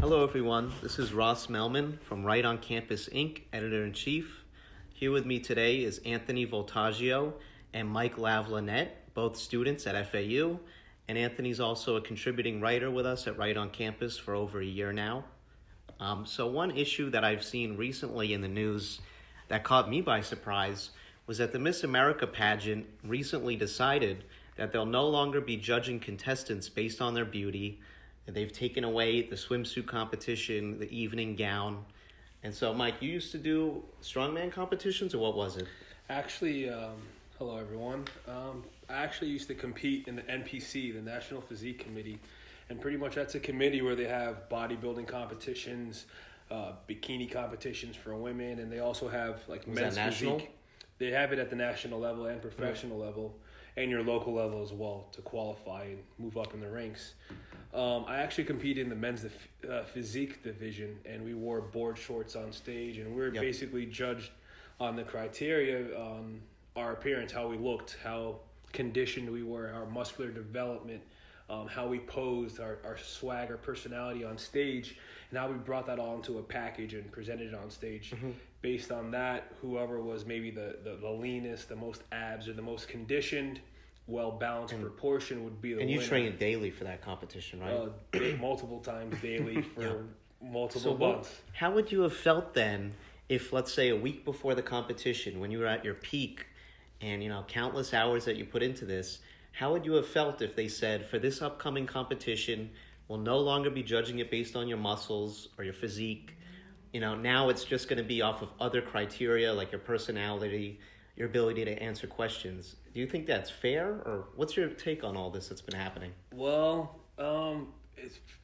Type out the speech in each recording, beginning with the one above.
Hello, everyone. This is Ross Melman from Right on Campus Inc., Editor-in-Chief. Here with me today is Anthony Voltaggio and Mike Lavlanette, both students at F.A.U., and Anthony's also a contributing writer with us at Right on Campus for over a year now. So one issue that I've seen recently in the news that caught me by surprise was that the Miss America pageant recently decided that they'll no longer be judging contestants based on their beauty. They've taken away the swimsuit competition, the evening gown. And so, Mike, you used to do strongman competitions, or what was it? Actually, hello everyone. I actually used to compete in the NPC, the National Physique Committee. And pretty much that's a committee where they have bodybuilding competitions, bikini competitions for women, and they also have like Was men's that national? physique. They have it at the national level and professional level, and your local level as well to qualify and move up in the ranks. I actually competed in the men's physique division, and we wore board shorts on stage, and we were basically judged on the criteria on our appearance, how we looked, how conditioned we were, our muscular development, how we posed, our swag, our personality on stage, and how we brought that all into a package and presented it on stage. Mm-hmm. Based on that, whoever was maybe the leanest, the most abs, or the most conditioned, well-balanced proportion would be the winner. And you trained daily for that competition, right? Multiple times daily for multiple months. How would you have felt then if, let's say, a week before the competition, when you were at your peak and, countless hours that you put into this, how would you have felt if they said, for this upcoming competition, we'll no longer be judging it based on your muscles or your physique? Now it's just going to be off of other criteria like your personality, your ability to answer questions. Do you think that's fair, or what's your take on all this that's been happening? Well,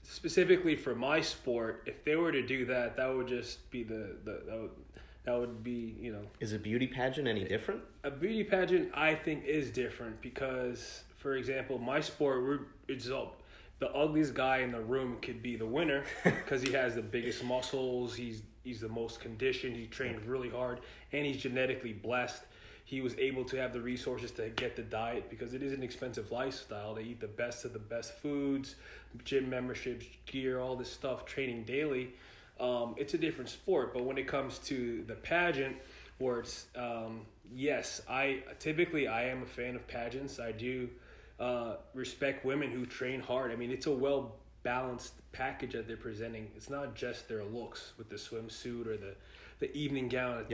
specifically for my sport, if they were to do that, that would just be that would be, Is a beauty pageant any different? A beauty pageant, I think, is different because, for example, my sport, the ugliest guy in the room could be the winner because he has the biggest muscles, he's the most conditioned, he trained really hard, and he's genetically blessed. He was able to have the resources to get the diet because it is an expensive lifestyle. They eat the best of the best foods, gym memberships, gear, all this stuff, training daily. It's a different sport, but when it comes to the pageant, where it's, yes, I am a fan of pageants. I do respect women who train hard. I mean, it's a well-balanced package that they're presenting. It's not just their looks with the swimsuit or the evening gown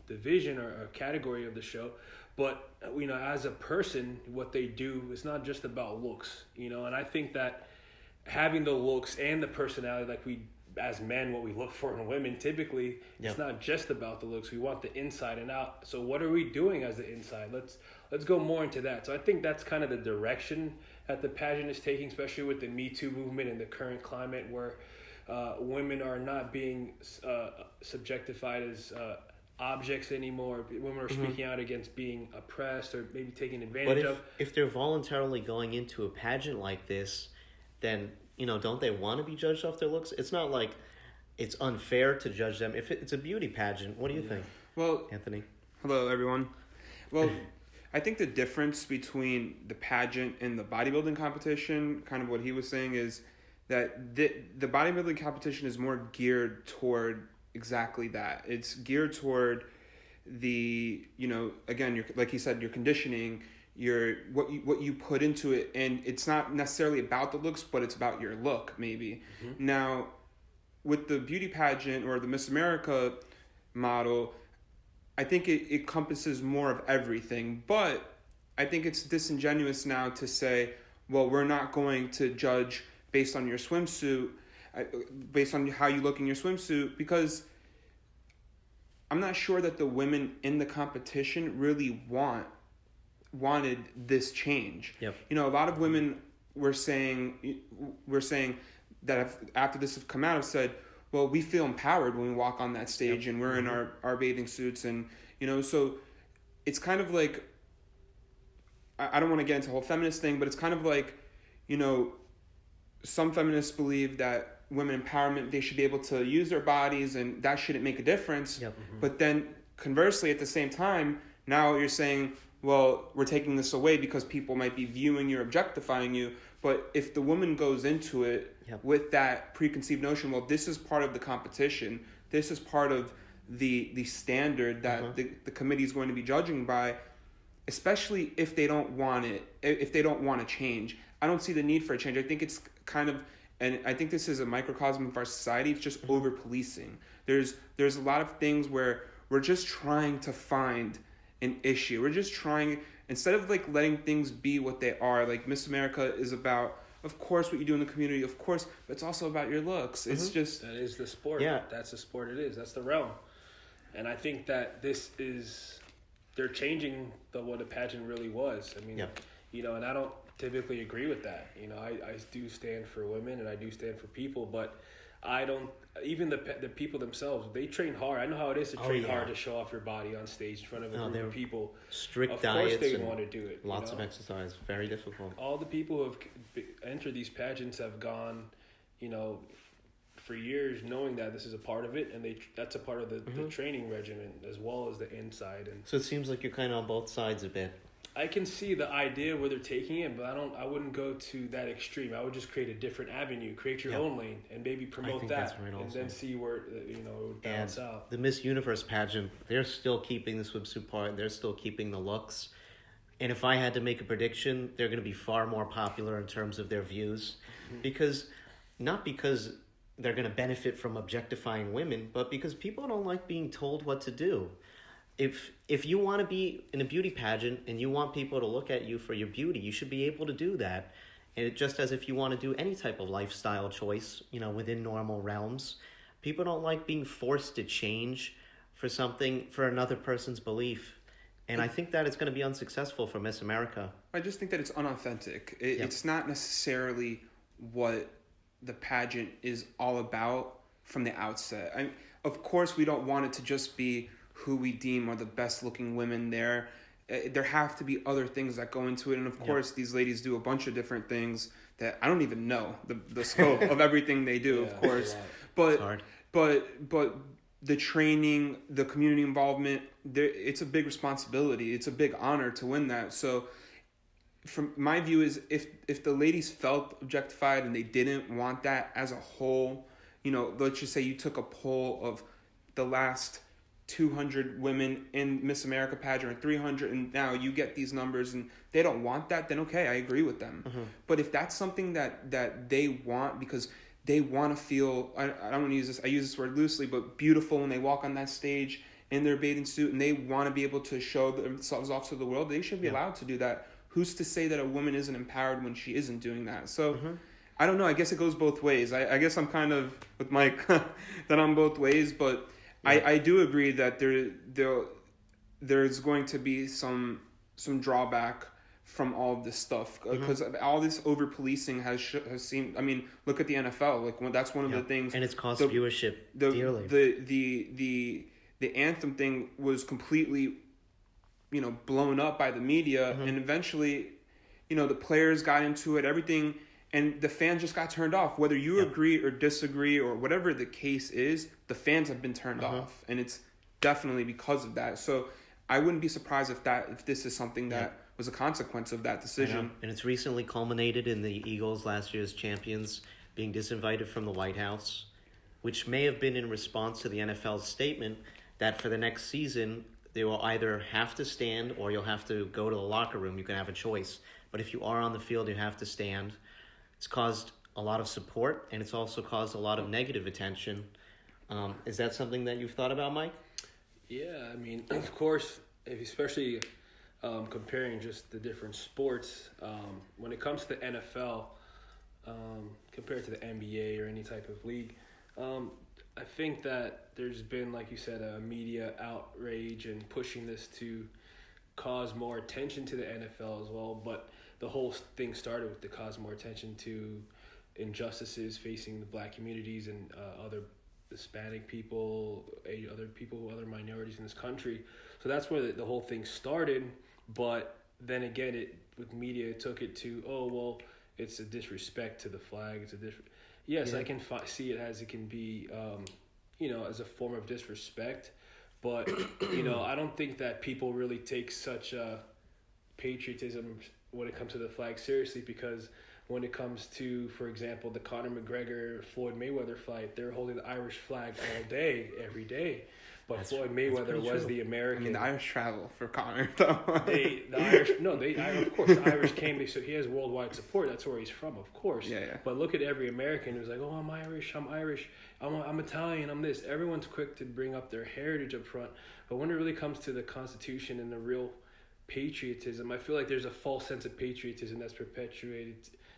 division or category of the show, but as a person, what they do is not just about looks, and I think that having the looks and the personality, like we as men, what we look for in women typically, it's not just about the looks. We want the inside and out. So what are we doing as the inside? Let's go more into that. So I think that's kind of the direction that the pageant is taking, especially with the Me Too movement and the current climate where women are not being subjectified as objects anymore. Women are speaking out against being oppressed or maybe taken advantage of. If they're voluntarily going into a pageant like this, then, don't they want to be judged off their looks? It's not like it's unfair to judge them. If it's a beauty pageant, what do you think? Well, Anthony? Hello, everyone. Well, I think the difference between the pageant and the bodybuilding competition, kind of what he was saying, is that the bodybuilding competition is more geared toward exactly that. It's geared toward the, again, like he said, your conditioning, what you put into it, and it's not necessarily about the looks, but it's about your look, maybe. Mm-hmm. Now, with the beauty pageant or the Miss America model, I think it encompasses more of everything, but I think it's disingenuous now to say, well, we're not going to judge based on your swimsuit, based on how you look in your swimsuit, because I'm not sure that the women in the competition really wanted this change. Yep. A lot of women were saying that after this has come out have said, well, we feel empowered when we walk on that stage and we're in our bathing suits, and so it's kind of like, I don't want to get into the whole feminist thing, but it's kind of like, some feminists believe that women empowerment, they should be able to use their bodies and that shouldn't make a difference. Yep. Mm-hmm. But then conversely, at the same time, now you're saying, well, we're taking this away because people might be viewing you, objectifying you. But if the woman goes into it with that preconceived notion. Well, this is part of the competition. This is part of the standard that the committee is going to be judging by, especially if they don't want it, if they don't want to change. I don't see the need for a change. I think it's kind of, and I think this is a microcosm of our society. It's just over policing. There's a lot of things where we're just trying to find an issue. We're just trying, instead of like letting things be what they are. Like Miss America is about, of course, what you do in the community, of course, but it's also about your looks. It's just, that is the sport. Yeah, that's the sport. It is. That's the realm. And I think that they're changing what a pageant really was. I mean, and I don't typically agree with that. I do stand for women and I do stand for people, but I don't, even the people themselves, they train hard. I know how it is to train hard to show off your body on stage in front of a group of people. Strict diets. Of course they want to do it. Lots of exercise. Very difficult. All the people who have entered these pageants have gone, for years knowing that this is a part of it, and that's a part of the training regimen as well as the inside. And so it seems like you're kind of on both sides a bit. I can see the idea where they're taking it, but I wouldn't go to that extreme. I would just create a different avenue, create your own lane, and maybe promote that, and then see where it would balance out. The Miss Universe pageant, they're still keeping the swimsuit part. They're still keeping the looks. And if I had to make a prediction, they're going to be far more popular in terms of their views, because they're going to benefit from objectifying women, but because people don't like being told what to do. If you want to be in a beauty pageant and you want people to look at you for your beauty, you should be able to do that. And just as if you want to do any type of lifestyle choice, within normal realms, people don't like being forced to change for another person's belief. And I think that it's going to be unsuccessful for Miss America. I just think that it's unauthentic. It's not necessarily what the pageant is all about from the outset. Of course, we don't want it to just be who we deem are the best looking women there. There have to be other things that go into it. And of course, these ladies do a bunch of different things that I don't even know the scope of everything they do, of course. But the training, the community involvement, it's a big responsibility. It's a big honor to win that. So from my view is if the ladies felt objectified and they didn't want that as a whole, let's just say you took a poll of the last 200 women in Miss America pageant or 300, and now you get these numbers and they don't want that, then okay, I agree with them. But if that's something that they want because they want to feel, I don't want to use this, I use this word loosely, but beautiful when they walk on that stage in their bathing suit and they want to be able to show themselves off to the world, they should be allowed to do that. Who's to say that a woman isn't empowered when she isn't doing that? So I don't know. I guess it goes both ways. I guess I'm kind of with Mike that I'm both ways, but I do agree that there's going to be some drawback from all of this stuff because all this over policing has seemed. I mean, look at the NFL. Like that's one of the things, and it's cost viewership dearly. The anthem thing was completely, blown up by the media, and eventually, the players got into it. Everything. And the fans just got turned off. Whether you agree or disagree or whatever the case is, the fans have been turned off. And it's definitely because of that. So I wouldn't be surprised if this is something that was a consequence of that decision. And it's recently culminated in the Eagles, last year's champions, being disinvited from the White House, which may have been in response to the NFL's statement that for the next season, they will either have to stand or you'll have to go to the locker room. You can have a choice. But if you are on the field, you have to stand. It's caused a lot of support, and it's also caused a lot of negative attention. Is that something that you've thought about, Mike? Yeah, I mean, of course, especially comparing just the different sports, when it comes to the NFL, compared to the NBA or any type of league, I think that there's been, like you said, a media outrage and pushing this to cause more attention to the NFL as well, but the whole thing started with to cause more attention to injustices facing the black communities and other Hispanic people, other minorities in this country. So that's where the whole thing started. But then again, with media, it took it to, it's a disrespect to the flag. It's a Yes, I can see it as it can be, as a form of disrespect. But, I don't think that people really take such patriotism when it comes to the flag seriously, because when it comes to, for example, the Conor McGregor Floyd Mayweather fight. They're holding the Irish flag all day, every day. But Floyd Mayweather was true. the American. I mean, the Irish travel for Conor, though. Of course, the Irish came. So he has worldwide support. That's where he's from, of course. Yeah. But look at every American who's like, oh, I'm Irish, I'm Italian, I'm this. Everyone's quick to bring up their heritage up front. But when it really comes to the Constitution and the real patriotism, I feel like there's a false sense of patriotism that's perpetuated,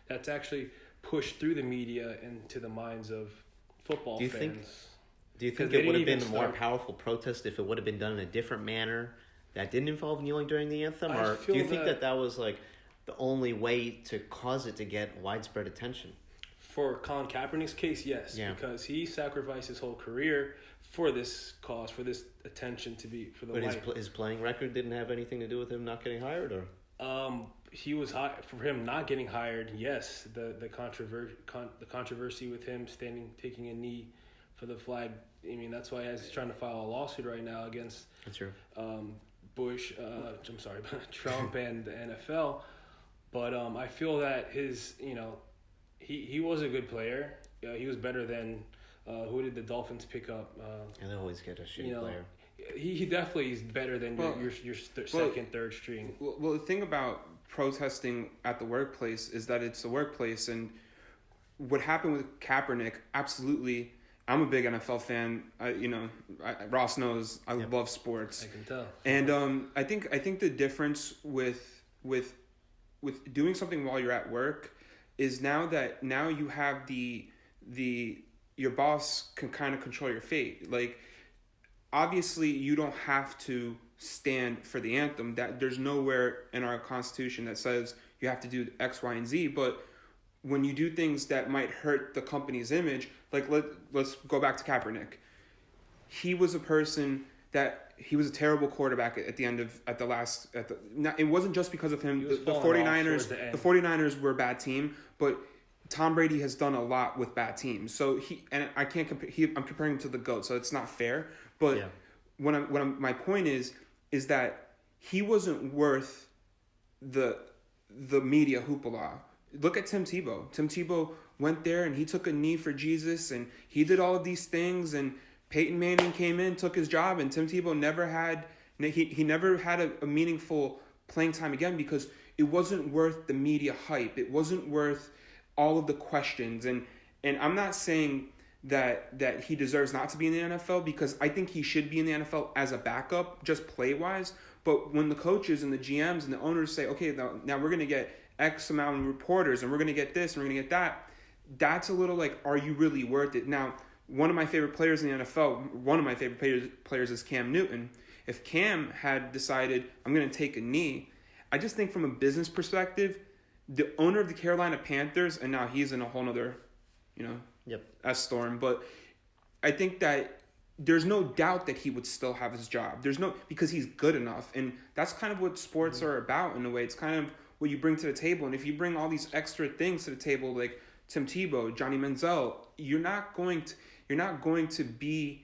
that's actually pushed through the media into the minds of football fans. Do you think it would have been a more powerful protest if it would have been done in a different manner that didn't involve kneeling during the anthem? Or do you think that was like the only way to cause it to get widespread attention? For Colin Kaepernick's case, yes. Yeah. Because he sacrificed his whole career for this cause, for this attention to be for the white. But his playing record didn't have anything to do with him not getting hired, or? He was for him not getting hired. Yes, the controversy with him taking a knee for the flag. I mean, that's why he's trying to file a lawsuit right now against Trump and the NFL. But I feel that he was a good player. He was better than who did the Dolphins pick up? And they always get a shitty player. He definitely is better than your second, third string. Well, the thing about protesting at the workplace is that it's a workplace, and what happened with Kaepernick, absolutely. I'm a big NFL fan. Ross knows I love sports. I can tell. And I think the difference with doing something while you're at work is now you have your boss can kind of control your fate. Like, obviously you don't have to stand for the anthem. That there's nowhere in our Constitution that says you have to do X, Y, and Z. But when you do things that might hurt the company's image, like let's go back to Kaepernick. He was a person that he was a terrible quarterback it wasn't just because of him. The 49ers were a bad team, but Tom Brady has done a lot with bad teams. So I can't compare. I'm comparing him to the GOAT, so it's not fair. But my point is that he wasn't worth the media hoopla. Look at Tim Tebow. Tim Tebow went there and he took a knee for Jesus and he did all of these things, and Peyton Manning came in, took his job, and Tim Tebow never had a meaningful playing time again because it wasn't worth the media hype. It wasn't worth all of the questions. And I'm not saying that he deserves not to be in the NFL, because I think he should be in the NFL as a backup, just play-wise. But when the coaches and the GMs and the owners say, okay, now we're going to get X amount of reporters and we're going to get this and we're going to get that, that's a little like, are you really worth it? Now, one of my favorite players in the NFL, one of my favorite players is Cam Newton. If Cam had decided, I'm going to take a knee, I just think from a business perspective, the owner of the Carolina Panthers, and now he's in a whole nother, storm, but I think that there's no doubt that he would still have his job. Because he's good enough. And that's kind of what sports are about in a way. It's kind of what you bring to the table. And if you bring all these extra things to the table, like Tim Tebow, Johnny Manziel, you're not going to be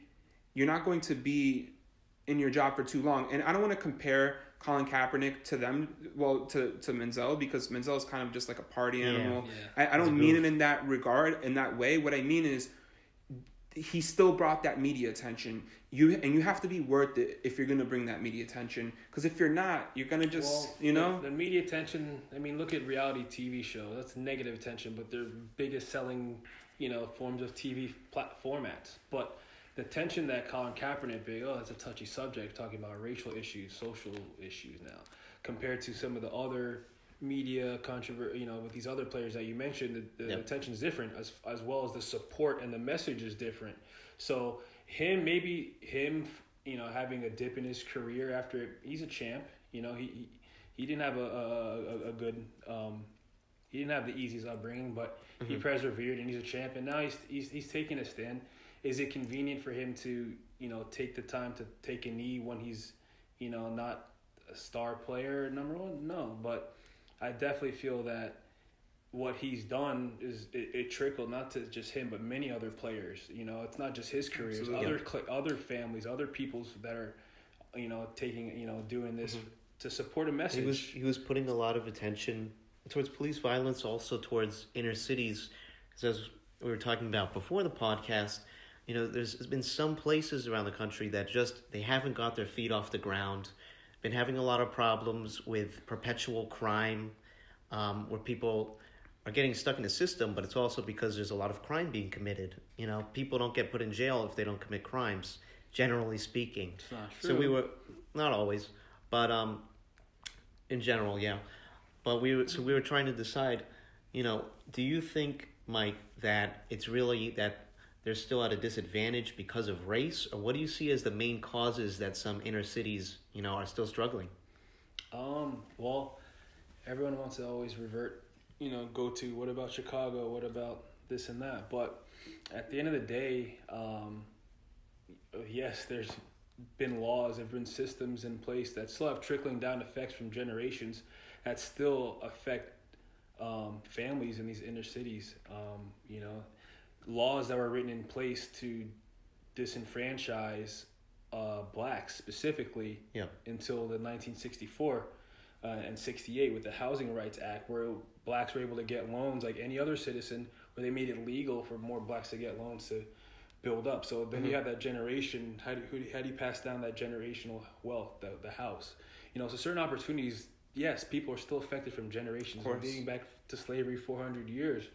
in your job for too long. And I don't want to compare Colin Kaepernick to Manziel, because Manziel is kind of just like a party animal. Yeah. I don't mean it in that regard, in that way. What I mean is he still brought that media attention. You have to be worth it if you're going to bring that media attention. Because if you're not, you're going to just, The media attention, I mean, look at reality TV shows. That's negative attention, but they're biggest selling, forms of TV formats. But the attention that Colin Kaepernick that's a touchy subject, talking about racial issues, social issues now, compared to some of the other media controversy, with these other players that you mentioned, the attention is different, as well as the support and the message is different. So him having a dip in his career after he's a champ, he didn't have a good he didn't have the easiest upbringing, but he persevered and he's a champ, and now he's taking a stand. Is it convenient for him to take the time to take a knee when he's not a star player number one? No, but I definitely feel that what he's done is it trickled not to just him, but many other players. It's not just his careers, other families, other people's that are, taking, doing this to support a message. He was putting a lot of attention towards police violence, also towards inner cities. Because as we were talking about before the podcast, there's been some places around the country that they haven't got their feet off the ground, been having a lot of problems with perpetual crime, where people are getting stuck in the system, but it's also because there's a lot of crime being committed. People don't get put in jail if they don't commit crimes, generally speaking. It's not true. So not always, but in general, yeah. But we were trying to decide, do you think, Mike, that it's really that they're still at a disadvantage because of race, or what do you see as the main causes that some inner cities, are still struggling? Well, everyone wants to always revert, go to what about Chicago, what about this and that, but at the end of the day, yes, there's been laws, there've been systems in place that still have trickling down effects from generations that still affect families in these inner cities. Laws that were written in place to disenfranchise blacks specifically until the 1964 and 68 with the Housing Rights Act, where blacks were able to get loans like any other citizen, where they made it legal for more blacks to get loans to build up. So then you have that generation. How do you pass down that generational wealth, the house? So certain opportunities, yes, people are still affected from generations. Dating back to slavery 400 years.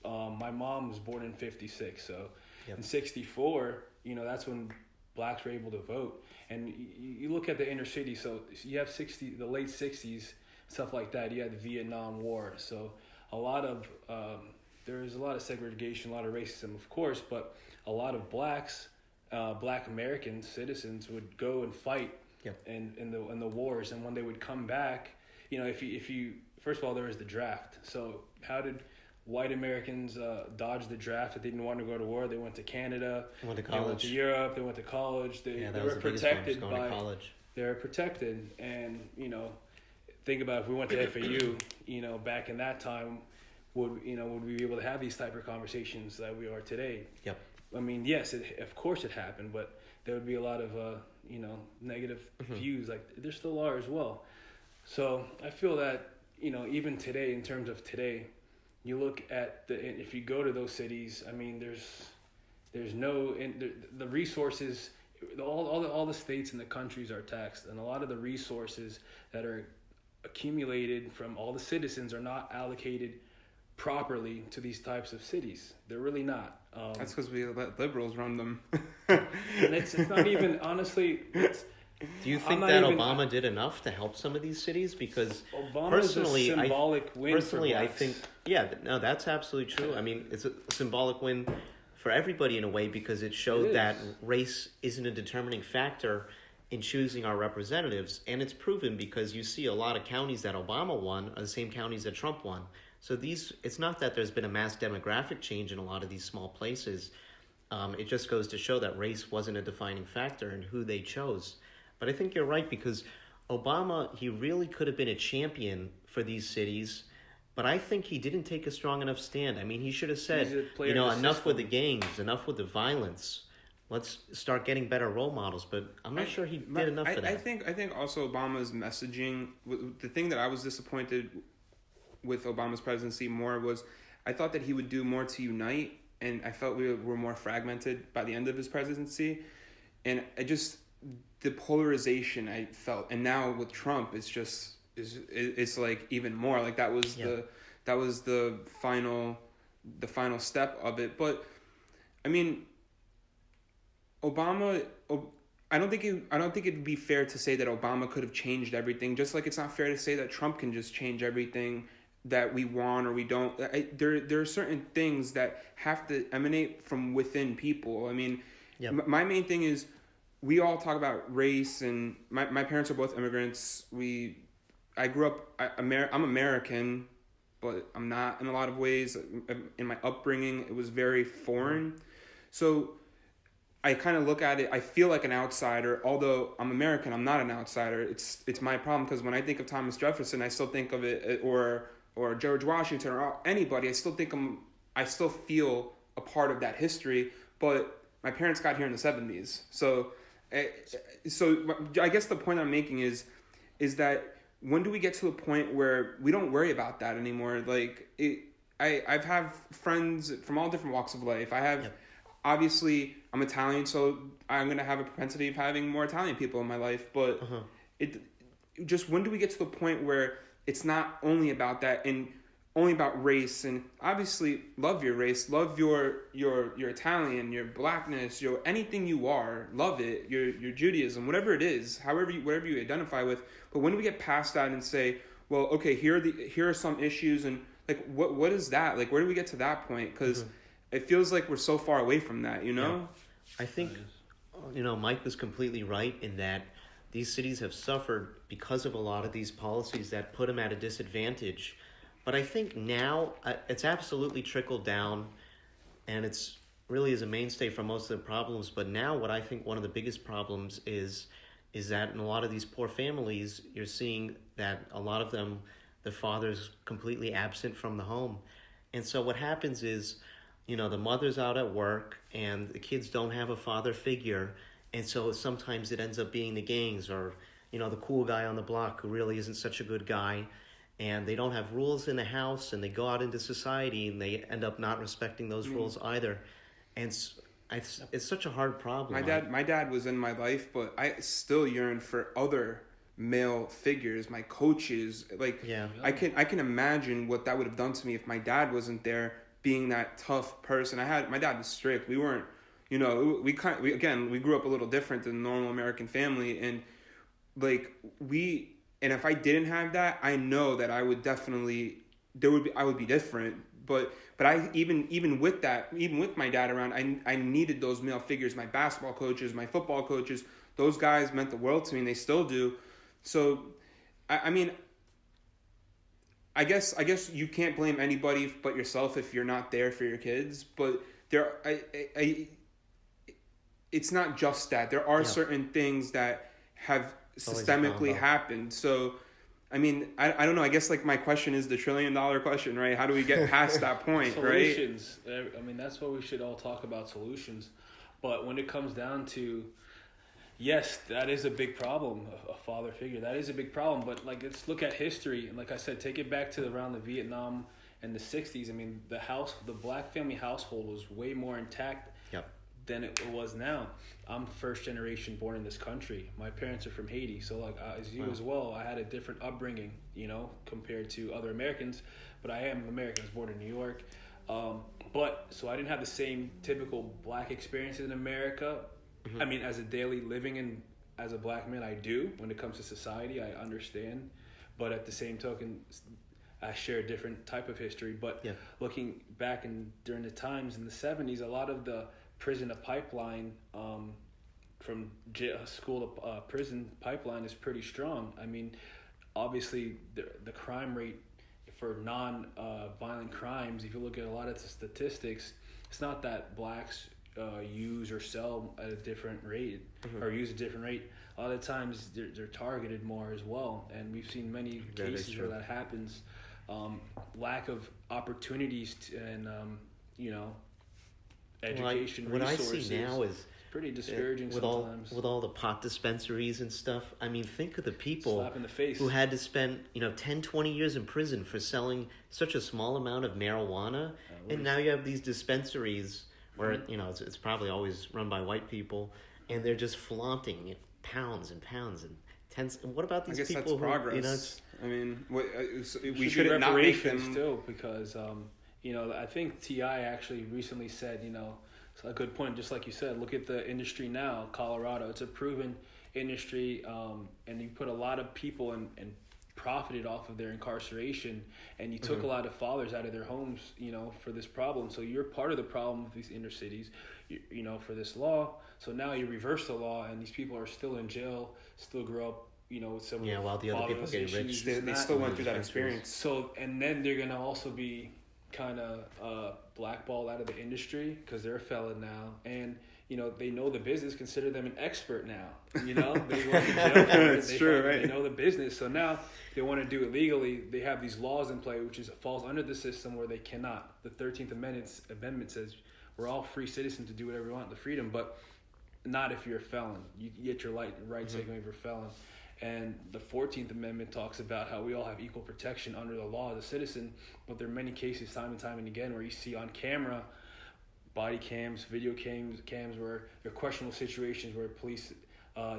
My mom was born in 56, so in 64, that's when blacks were able to vote. And you look at the inner city, so you have the late 60s, stuff like that. You had the Vietnam War, so there's a lot of segregation, a lot of racism, of course, but a lot of blacks, black American citizens would go and fight in the wars, and when they would come back, if you first of all, there was the draft. So how did white Americans dodge the draft? If they didn't want to go to war, they went to Canada, went to college, they went to Europe, they went to college. They were protected by college. They were protected, and think about if we went to F.A.U. Back in that time, would we be able to have these type of conversations that we are today? Yep. I mean, yes, of course it happened, but there would be a lot of negative views. Like there still are as well. So I feel that even today, in terms of today, you look at if you go to those cities, I mean, there's no the resources. All the states and the countries are taxed, and a lot of the resources that are accumulated from all the citizens are not allocated properly to these types of cities. They're really not. That's because we let liberals run them. And it's not even, honestly. Do you think that Obama did enough to help some of these cities? Because personally, a symbolic win for blacks. I think, that's absolutely true. I mean, it's a symbolic win for everybody in a way, because it showed that race isn't a determining factor in choosing our representatives. And it's proven because you see a lot of counties that Obama won are the same counties that Trump won. So it's not that there's been a mass demographic change in a lot of these small places. It just goes to show that race wasn't a defining factor in who they chose. But I think you're right, because Obama, he really could have been a champion for these cities, but I think he didn't take a strong enough stand. I mean, he should have said, enough with the gangs, enough with the violence. Let's start getting better role models. But I'm not sure he did enough for that. I think also Obama's messaging, the thing that I was disappointed with Obama's presidency more was, I thought that he would do more to unite, and I felt we were more fragmented by the end of his presidency. And the polarization I felt, and now with Trump, it's like even more like that was the final step of it. But I mean, Obama, I don't think it'd be fair to say that Obama could have changed everything, just like it's not fair to say that Trump can just change everything that we want or we don't. There are certain things that have to emanate from within people. I mean, my main thing is, we all talk about race, and my parents are both immigrants. I grew up, I'm American, but I'm not in a lot of ways. In my upbringing, it was very foreign. So I kind of look at it, I feel like an outsider. Although I'm American, I'm not an outsider. It's my problem, because when I think of Thomas Jefferson, I still think of it, or George Washington, or anybody, I still feel a part of that history. But my parents got here in the 70s. So I guess the point I'm making is that when do we get to a point where we don't worry about that anymore? Like I've have friends from all different walks of life. I have, obviously, I'm Italian, so I'm gonna have a propensity of having more Italian people in my life. But just when do we get to the point where it's not only about that and only about race? And obviously, love your race, love your Italian, your blackness, your anything you are, love it. Your Judaism, whatever it is, whatever you identify with. But when do we get past that and say, well, okay, here are some issues, and like what is that? Like, where do we get to that point? Because it feels like we're so far away from that, you know? Yeah. I think, Mike was completely right in that these cities have suffered because of a lot of these policies that put them at a disadvantage. But I think now it's absolutely trickled down, and it's really is a mainstay for most of the problems. But now what I think one of the biggest problems is that in a lot of these poor families, you're seeing that a lot of them, the father's completely absent from the home. And so what happens is, the mother's out at work and the kids don't have a father figure. And so sometimes it ends up being the gangs or, the cool guy on the block who really isn't such a good guy. And they don't have rules in the house, and they go out into society and they end up not respecting those rules either. And it's such a hard problem. My dad was in my life, but I still yearn for other male figures, my coaches. Like, I can imagine what that would have done to me if my dad wasn't there, being that tough person. My dad was strict. We weren't, we grew up a little different than a normal American family, and and if I didn't have that, I know that I would definitely I would be different. But I even with that, even with my dad around, I needed those male figures, my basketball coaches, my football coaches. Those guys meant the world to me, and they still do. So, I mean, I guess you can't blame anybody but yourself if you're not there for your kids. But it's not just that. There are certain things that have systemically happened. So, I mean, I don't know. I guess my question is the $1 trillion question, right? How do we get past that point, solutions, right? I mean, that's what we should all talk about, solutions. But when it comes down to, yes, that is a big problem, a father figure. That is a big problem. But let's look at history. And like I said, take it back to around the Vietnam and the 60s. I mean, the black family household was way more intact than it was now. I'm first generation born in this country. My parents are from Haiti, so as you as well, I had a different upbringing, compared to other Americans. But I am American. I was born in New York, so I didn't have the same typical black experiences in America. I mean, as a daily living as a black man, I do. When it comes to society, I understand, but at the same token, I share a different type of history. But looking back during the times in the 70s, a lot of the prison to pipeline, from school to prison pipeline is pretty strong. I mean, obviously the crime rate for non-violent crimes, if you look at a lot of the statistics, it's not that blacks use or sell at a different rate or use a different rate. A lot of times they're targeted more as well, and we've seen many cases where that happens. Lack of opportunities and education what resources. I see now is pretty discouraging with sometimes. All the pot dispensaries and stuff. I mean, think of the people Slap in the face. who had to spend 10, 20 years in prison for selling such a small amount of marijuana, and now you have these dispensaries where it's probably always run by white people, and they're just flaunting pounds and pounds and tens. And what about these people? I guess that's progress. I mean, we should not make them too, because I think T.I. actually recently said, it's a good point. Just like you said, look at the industry now, Colorado. It's a proven industry, and you put a lot of people and profited off of their incarceration, and you took a lot of fathers out of their homes, for this problem. So you're part of the problem of these inner cities, for this law. So now you reverse the law, and these people are still in jail, still grow up, with some while the other people get rich, they still went through that experience. So, and then they're gonna also be kind of blackballed out of the industry because they're a felon now, and they know the business, consider them an expert now. They went to jail for it. They know the business, so now they want to do it legally. They have these laws in play, which falls under the system where they cannot. The 13th Amendment says we're all free citizens to do whatever we want, the freedom, but not if you're a felon. You get your rights taken away if you're a felon. And the 14th Amendment talks about how we all have equal protection under the law as a citizen, but there are many cases time and time and again where you see on camera, body cams, video cams where there are questionable situations where police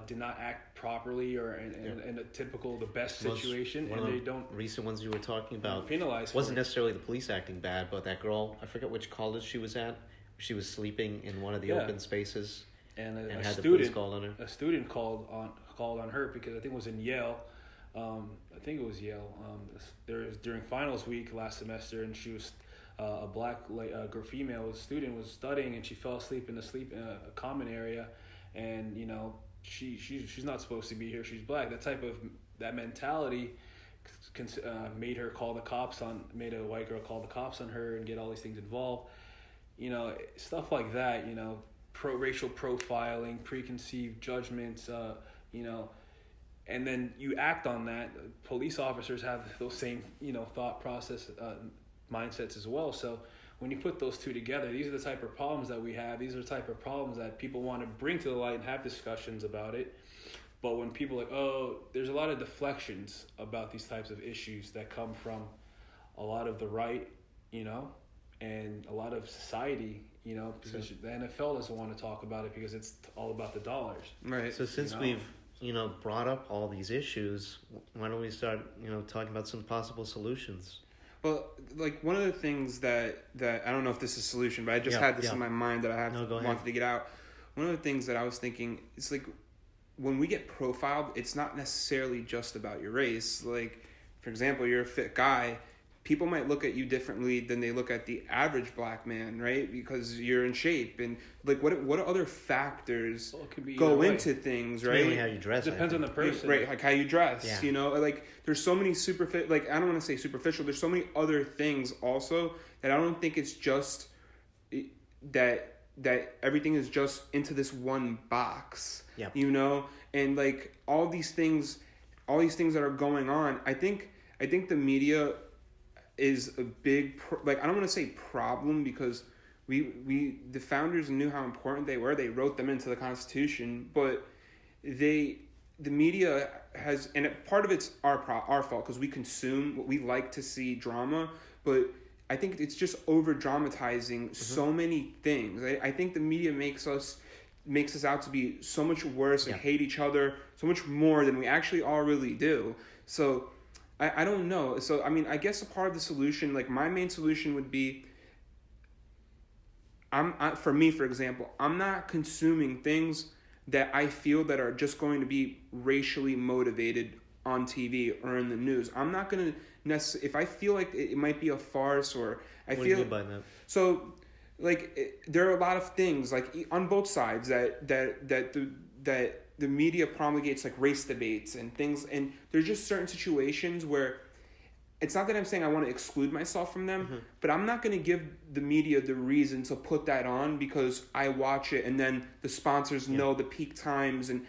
did not act properly or in a typical, the best situation, and they don't. Recent ones you were talking about penalized. Wasn't necessarily the police acting bad, but that girl, I forget which college she was at. She was sleeping in one of the open spaces, and had the police called on her. A student called on her because I think it was in Yale. There was during finals week last semester, and she was a black female student was studying, and she fell asleep in a common area, and she's not supposed to be here. She's black. That mentality made a white girl call the cops on her and get all these things involved. Stuff like that. Racial profiling, preconceived judgments. And then you act on that. Police officers have those same thought process mindsets as well. So when you put those two together, these are the type of problems that we have. These are the type of problems that people want to bring to the light and have discussions about it. But when people are like, there's a lot of deflections about these types of issues that come from a lot of the right, and a lot of society, position. The NFL doesn't want to talk about it because it's all about the dollars. Right. So since we've brought up all these issues, why don't we start talking about some possible solutions? Well, like one of the things that I don't know if this is a solution, but I just had this in my mind that I wanted to get out. One of the things that I was thinking is like when we get profiled, it's not necessarily just about your race. Like, for example, you're a fit guy. People might look at you differently than they look at the average black man, right? Because you're in shape, and like what other factors go into things, right? Mainly how you dress. Depends on the person, right? Like how you dress, Like there's so many like I don't want to say superficial. There's so many other things also that I don't think it's just that everything is just into this one box, and like all these things that are going on. I think the media is a big I don't want to say problem because we the founders knew how important they were. They wrote them into the Constitution, but the media has, and part of it's our fault because we consume, we like to see drama, but I think it's just over dramatizing so many things. I think the media makes us out to be so much worse and hate each other so much more than we actually all really do. So I don't know. So, I mean, I guess a part of the solution, like my main solution would be, for me, for example, I'm not consuming things that I feel that are just going to be racially motivated on TV or in the news. I'm not going to necessarily, if I feel like it might be a farce or I feel. What do you mean by that? So, like, there are a lot of things, like, on both sides that the media promulgates like race debates and things, and there's just certain situations where it's not that I'm saying I want to exclude myself from them, but I'm not going to give the media the reason to put that on because I watch it and then the sponsors know the peak times. And,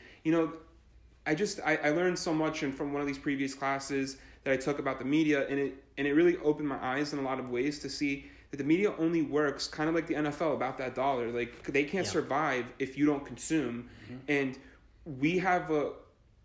I learned so much from one of these previous classes that I took about the media, and it really opened my eyes in a lot of ways to see that the media only works kind of like the NFL about that dollar. Like they can't survive if you don't consume. And we have a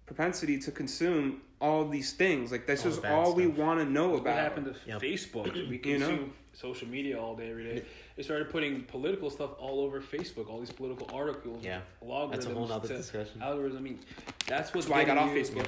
propensity to consume all these things. Like that's just all we want to know about. What happened to Facebook? We consume social media all day, every day. They started putting political stuff all over Facebook, all these political articles, logarithms. That's a whole other discussion. Algorithms. I mean, that's why I got off Facebook.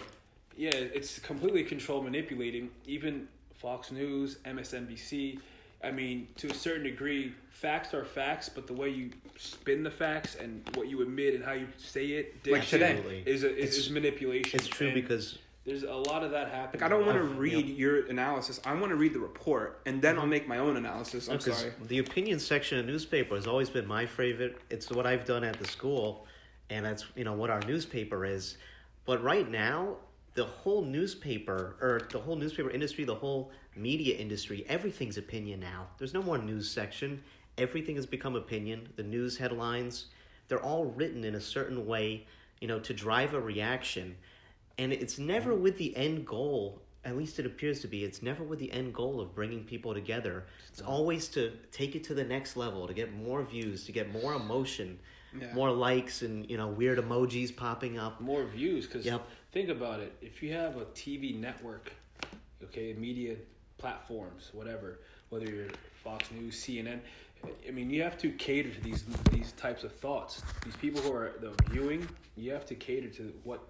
Yeah, it's completely control manipulating. Even Fox News, MSNBC. I mean, to a certain degree, facts are facts, but the way you spin the facts and what you admit and how you say it is manipulation. It's true because there's a lot of that happening. Like, I don't want to read your analysis. I want to read the report, and then I'll make my own analysis. I'm sorry. The opinion section of newspaper has always been my favorite. It's what I've done at the school, and that's what our newspaper is. But right now, the whole newspaper industry, the whole media industry, everything's opinion now. There's no more news section. Everything has become opinion. The news headlines, they're all written in a certain way, to drive a reaction. And it's never with the end goal at least it appears to be, it's never with the end goal of bringing people together. It's always to take it to the next level, to get more views, to get more emotion, more likes, and weird emojis popping up. More views, because think about it. If you have a TV network, media platforms, whatever, whether you're Fox News, CNN, I mean, you have to cater to these types of thoughts. These people who are viewing, you have to cater to what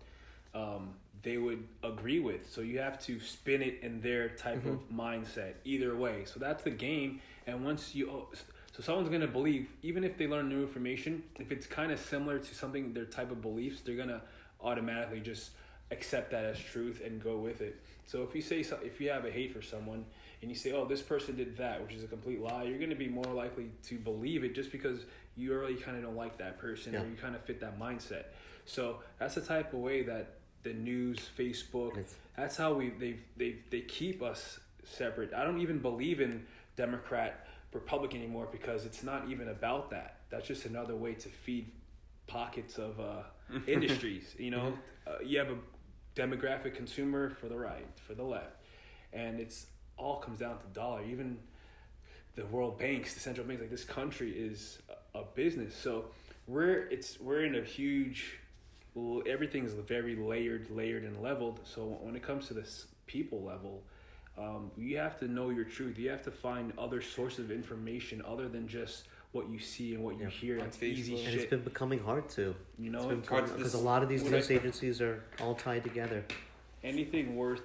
they would agree with. So you have to spin it in their type of mindset either way. So that's the game. And once so someone's going to believe, even if they learn new information, if it's kind of similar to something, their type of beliefs, they're going to automatically just accept that as truth and go with it. So if you have a hate for someone and you say, oh, this person did that, which is a complete lie, you're going to be more likely to believe it just because you already kind of don't like that person or you kind of fit that mindset. So that's the type of way that the news, Facebook, that's how they keep us separate. I don't even believe in Democrat, Republican anymore because it's not even about that. That's just another way to feed pockets of industries. You have a demographic consumer for the right, for the left, and it's all comes down to dollar. Even the world banks, the central banks, like this country is a business. So we're in a huge. Well, everything's very layered and leveled. So when it comes to this people level, you have to know your truth. You have to find other sources of information other than just what you see and what you hear. It's easy shit. And it's been becoming hard to. Because a lot of these news agencies are all tied together. Anything worth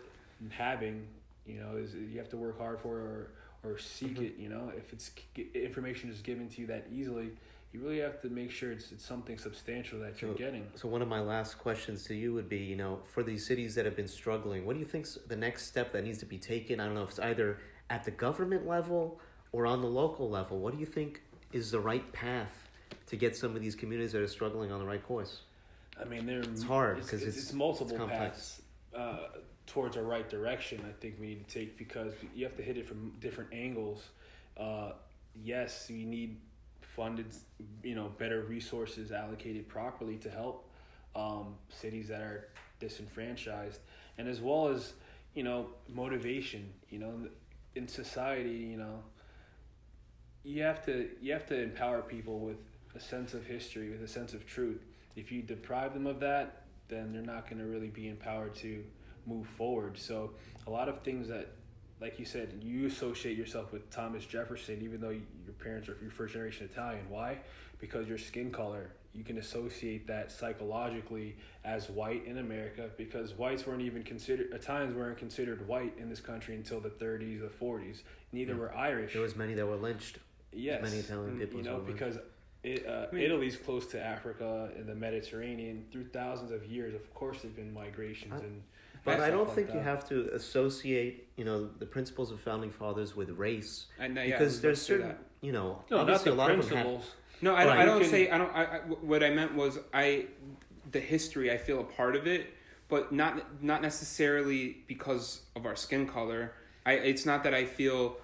having, is you have to work hard for or seek it. If it's information is given to you that easily, you really have to make sure it's something substantial that you're getting. So one of my last questions to you would be, for these cities that have been struggling, what do you think's the next step that needs to be taken? I don't know if it's either at the government level or on the local level. What do you think is the right path to get some of these communities that are struggling on the right course? I mean, it's hard because it's multiple paths towards a right direction. I think we need to take because you have to hit it from different angles. Yes, you need funded, better resources allocated properly to help cities that are disenfranchised, and as well as motivation. In society, you have to empower people with a sense of history, with a sense of truth. If you deprive them of that, then they're not going to really be empowered to move forward. So a lot of things that, like you said, you associate yourself with Thomas Jefferson, even though your parents are first generation Italian. Why? Because your skin color. You can associate that psychologically as white in America because whites weren't even considered, Italians weren't considered white in this country until the 30s or 40s. Neither were Irish. There was many that were lynched. Yes. Many Italian people. Because Italy's close to Africa and the Mediterranean. Through thousands of years, of course, there've been migrations But I don't think you have to associate, the principles of founding fathers with race, because there's certain, no, obviously not the principles. No, I don't say I don't. What I meant was the history. I feel a part of it, but not necessarily because of our skin color. It's not that I feel.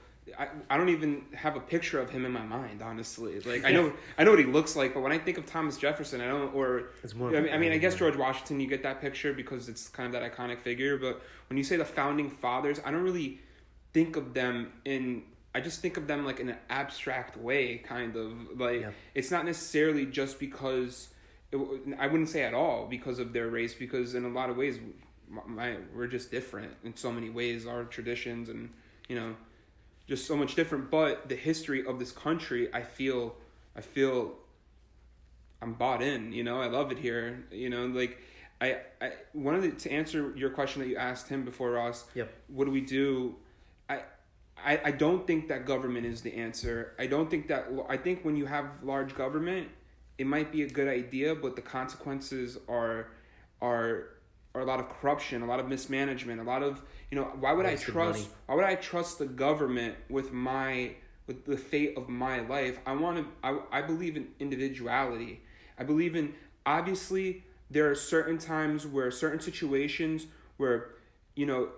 I don't even have a picture of him in my mind, honestly. Like I know what he looks like, but when I think of Thomas Jefferson, I don't. Or it's more. I mean, I guess George Washington, you get that picture because it's kind of that iconic figure. But when you say the founding fathers, I don't really think of them in. I just think of them like in an abstract way, kind of like it's not necessarily just because. I wouldn't say at all because of their race, because in a lot of ways, we're just different in so many ways. Our traditions and just so much different. But the history of this country, I feel I'm bought in. I love it here. Like I to answer your question that you asked him before, Ross. Yep. What do we do? I don't think that government is the answer. I think when you have large government, it might be a good idea, but the consequences are a lot of corruption, a lot of mismanagement, a lot of why would I trust the government with the fate of my life? I believe in individuality. I believe in, obviously there are certain times where certain situations where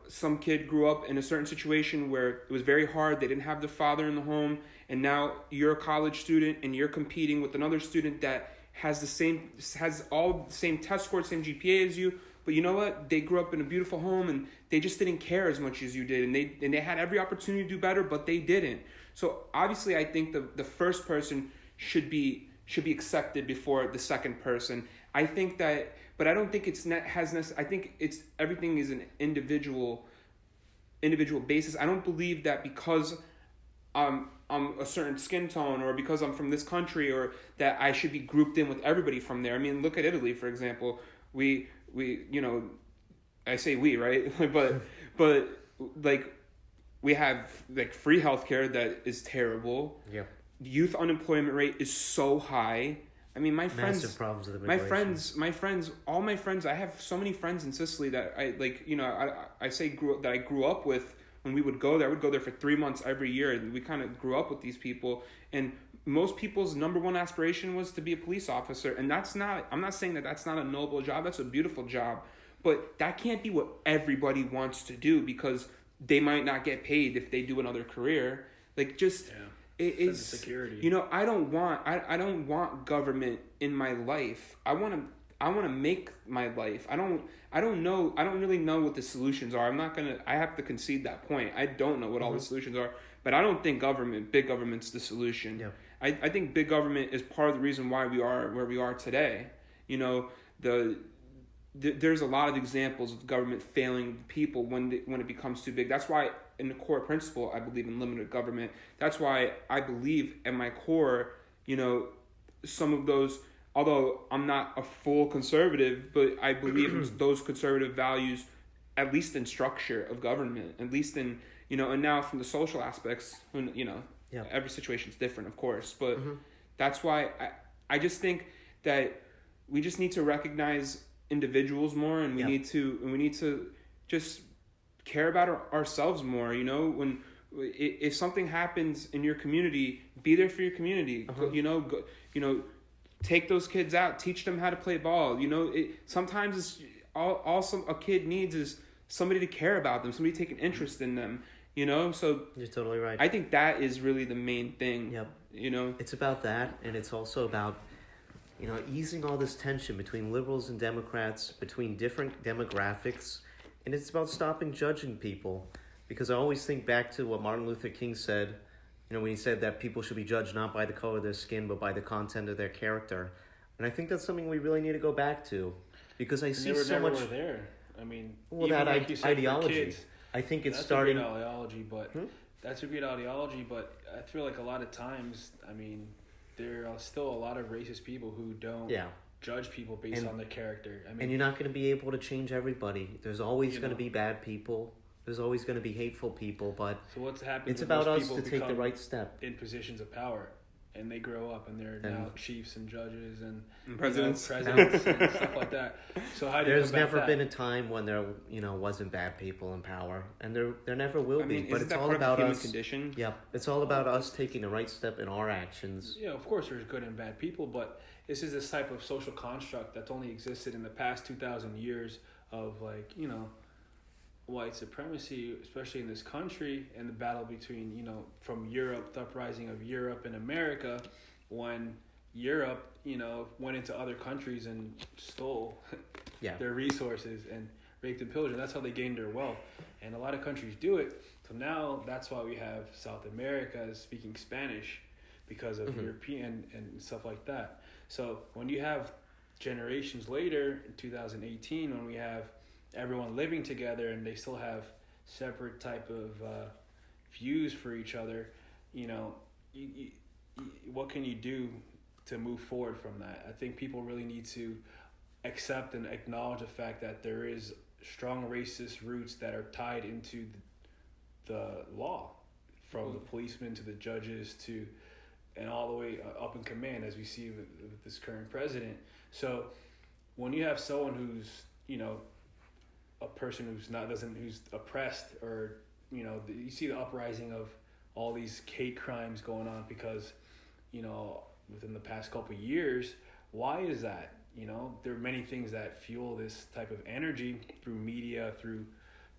some kid grew up in a certain situation where it was very hard. They didn't have their father in the home. And now you're a college student and you're competing with another student that has all the same test scores, same GPA as you, but you know what? They grew up in a beautiful home and they just didn't care as much as you did, and they had every opportunity to do better, but they didn't. So obviously, I think the first person should be accepted before the second person. I think that, but I don't think I think it's everything is an individual basis. I don't believe that because I'm a certain skin tone or because I'm from this country or that I should be grouped in with everybody from there. I mean, look at Italy, for example. We I say we, right? but like we have like free healthcare that is terrible. Yeah. Youth unemployment rate is so high. I mean, my friends, massive problems with immigration. all my friends. I have so many friends in Sicily that I like. I grew up with. When we would go there, I would go there for 3 months every year, and we kind of grew up with these people. And most people's number one aspiration was to be a police officer, and I'm not saying that that's not a noble job. That's a beautiful job, but that can't be what everybody wants to do because they might not get paid if they do another career. Like just. Yeah. It is security. I don't want government in my life. I want to make my life. I don't really know what the solutions are. I have to concede that point. I don't know what all the solutions are, but I don't think big government's the solution. Yeah. I think big government is part of the reason why we are where we are today. There's a lot of examples of government failing people when it becomes too big. That's why in the core principle, I believe in limited government. That's why I believe at my core, some of those, although I'm not a full conservative, but I believe in those conservative values, at least in structure of government, at least in, and now from the social aspects, every situation is different, of course, but that's why I just think that we just need to recognize individuals more, and we need to just care about ourselves more. When if something happens in your community, be there for your community. Take those kids out, teach them how to play ball. Sometimes it's all a kid needs is somebody to care about them, somebody to take an interest in them. So you're totally right. I think that is really the main thing. Yep. It's about that, and it's also about easing all this tension between liberals and Democrats, between different demographics, and it's about stopping judging people. Because I always think back to what Martin Luther King said, when he said that people should be judged not by the color of their skin, but by the content of their character. And I think that's something we really need to go back to, because I see so much. Were there. I mean, that like you said, ideology. Kids, I think it's that's starting. That's a great ideology, but that's a great ideology. But I feel like a lot of times, there are still a lot of racist people who don't judge people based on their character. And you're not going to be able to change everybody. There's always going to be bad people. There's always going to be hateful people. But so what's happening? It's about us to take the right step. In positions of power, and they grow up and they're now chiefs and judges and presidents, and stuff like that. So how do There's never been a time when there wasn't bad people in power, and there never will be. But it's all about us. Condition? Yeah, it's all about us taking the right step in our actions. Yeah, of course, there's good and bad people, but this is this type of social construct that's only existed in the past 2,000 years of white supremacy, especially in this country, and the battle between, from Europe, the uprising of Europe and America, when Europe, went into other countries and stole their resources and raped and pillaged. That's how they gained their wealth. And a lot of countries do it. So now that's why we have South America speaking Spanish because of European and stuff like that. So when you have generations later, in 2018, when we have everyone living together and they still have separate type of views for each other, what can you do to move forward from that? I think people really need to accept and acknowledge the fact that there is strong racist roots that are tied into the law, from the policemen to the judges and all the way up in command, as we see with this current president. So when you have someone who's, a person who's oppressed, or you see the uprising of all these hate crimes going on because within the past couple of years. Why is that? There are many things that fuel this type of energy through media, through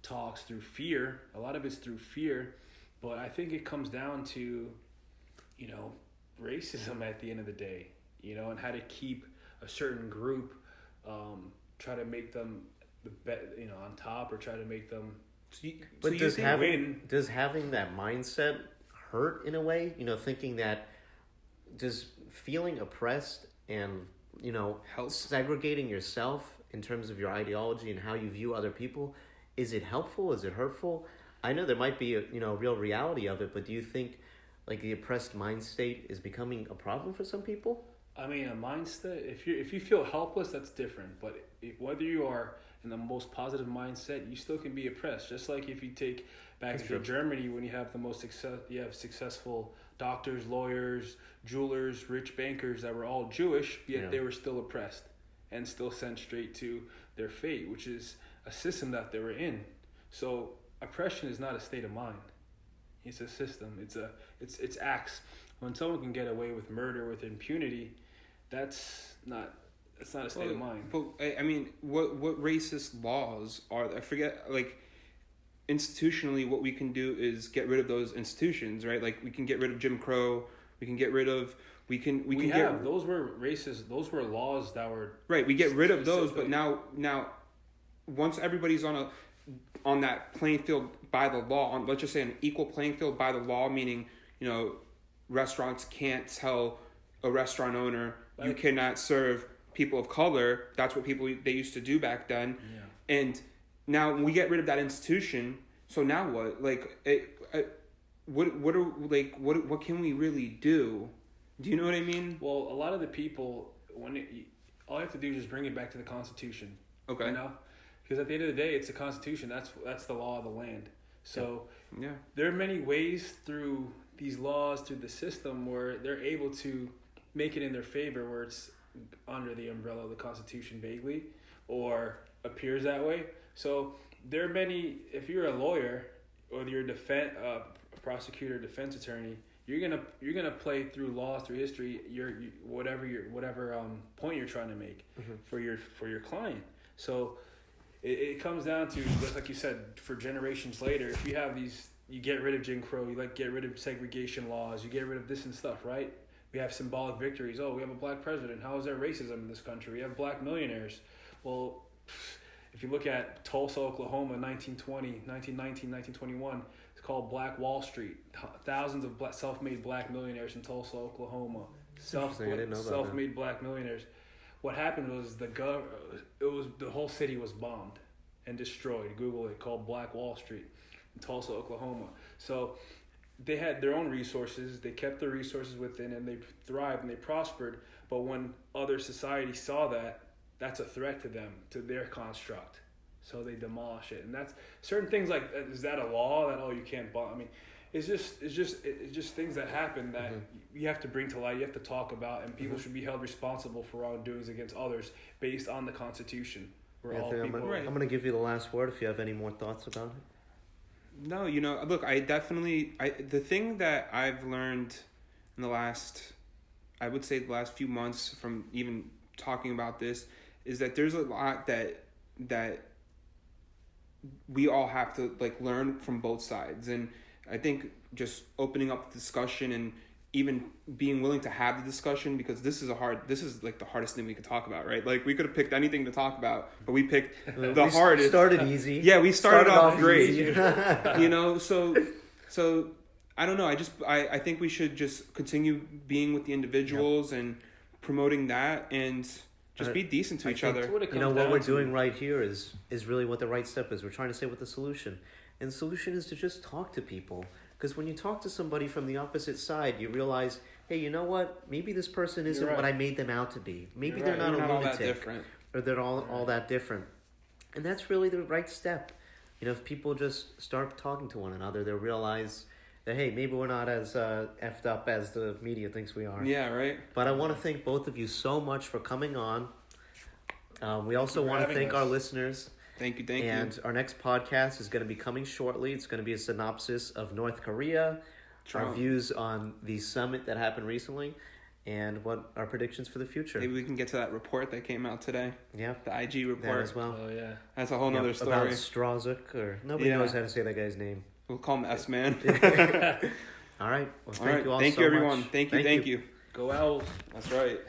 talks, through fear. A lot of it's through fear, but I think it comes down to racism at the end of the day, and how to keep a certain group, try to make them on top or try to make them. But does having that mindset hurt in a way? Thinking that just feeling oppressed and segregating yourself in terms of your ideology and how you view other people, is it helpful? Is it hurtful? I know there might be a real reality of it, but do you think like the oppressed mind state is becoming a problem for some people? I mean, a mindset. If you feel helpless, that's different. But whether you are in the most positive mindset, you still can be oppressed. Just like if you take back to Germany, when you have the most successful doctors, lawyers, jewelers, rich bankers that were all Jewish, yet they were still oppressed and still sent straight to their fate, which is a system that they were in. So oppression is not a state of mind. It's a system. It's acts. When someone can get away with murder with impunity, that's not a state of mind. But I mean, what racist laws are? I forget. Like institutionally, what we can do is get rid of those institutions, right? Like we can get rid of Jim Crow. We can get rid of. Those were racist. Those were laws that were right. We get rid of those, but now, once everybody's on that playing field by the law, let's just say an equal playing field by the law, meaning restaurants can't tell a restaurant owner you cannot serve people of color. That's what they used to do back then. Yeah. And now we get rid of that institution. So now what? Like, what can we really do? Do you know what I mean? Well, a lot of the people, all you have to do is just bring it back to the Constitution. Okay. Because at the end of the day, it's the Constitution. That's the law of the land. So there are many ways through these laws, through the system, where they're able to make it in their favor, where it's under the umbrella of the Constitution vaguely, or appears that way. So there are many. If you're a lawyer or you're a prosecutor, defense attorney, you're gonna play through laws, through history, whatever point you're trying to make for your client. So it comes down to, just like you said, for generations later, if you have you get rid of Jim Crow, you get rid of segregation laws, you get rid of this and stuff, right? We have symbolic victories. Oh, we have a black president. How is there racism in this country? We have black millionaires. Well, if you look at Tulsa, Oklahoma, 1919, 1921, it's called Black Wall Street. Thousands of self-made black millionaires in Tulsa, Oklahoma. Self-made black millionaires. What happened was the whole city was bombed and destroyed. Google it, called Black Wall Street in Tulsa, Oklahoma. So they had their own resources. They kept their resources within, and they thrived and they prospered. But when other societies saw that, that's a threat to them, to their construct. So they demolish it. And that's certain things like, is that a law that, you can't bomb? I mean, it's just things that happen that you have to bring to light, you have to talk about, and people should be held responsible for wrongdoings against others based on the Constitution. I'm going to give you the last word if you have any more thoughts about it. No, look, the thing that I've learned in the last few months from even talking about this is that there's a lot that we all have to learn from both sides. And I think just opening up the discussion and even being willing to have the discussion, because this is the hardest thing we could talk about, right? Like, we could have picked anything to talk about, but we picked the hardest. We started easy. Yeah, we started off great. So I don't know. I think we should just continue being with the individuals and promoting that, and just be decent to each other. What we're doing right here is really what the right step is. We're trying to say what the solution. And the solution is to just talk to people. Because when you talk to somebody from the opposite side, you realize, hey, you know what? Maybe this person isn't what I made them out to be. Maybe they're not a lunatic. All that different. Or they're all that different. And that's really the right step. If people just start talking to one another, they'll realize that, hey, maybe we're not as effed up as the media thinks we are. Yeah, right. But I want to thank both of you so much for coming on. We also want to thank our listeners. Thank you. And our next podcast is going to be coming shortly. It's going to be a synopsis of North Korea, our views on the summit that happened recently, and what our predictions for the future. Maybe we can get to that report that came out today. Yeah. The IG report. That as well. Oh, yeah. That's a whole nother story. About Strazuk, or nobody knows how to say that guy's name. We'll call him S-Man. All right. Well, thank you all so much. Thank you, everyone. Thank you. Go Owls. That's right.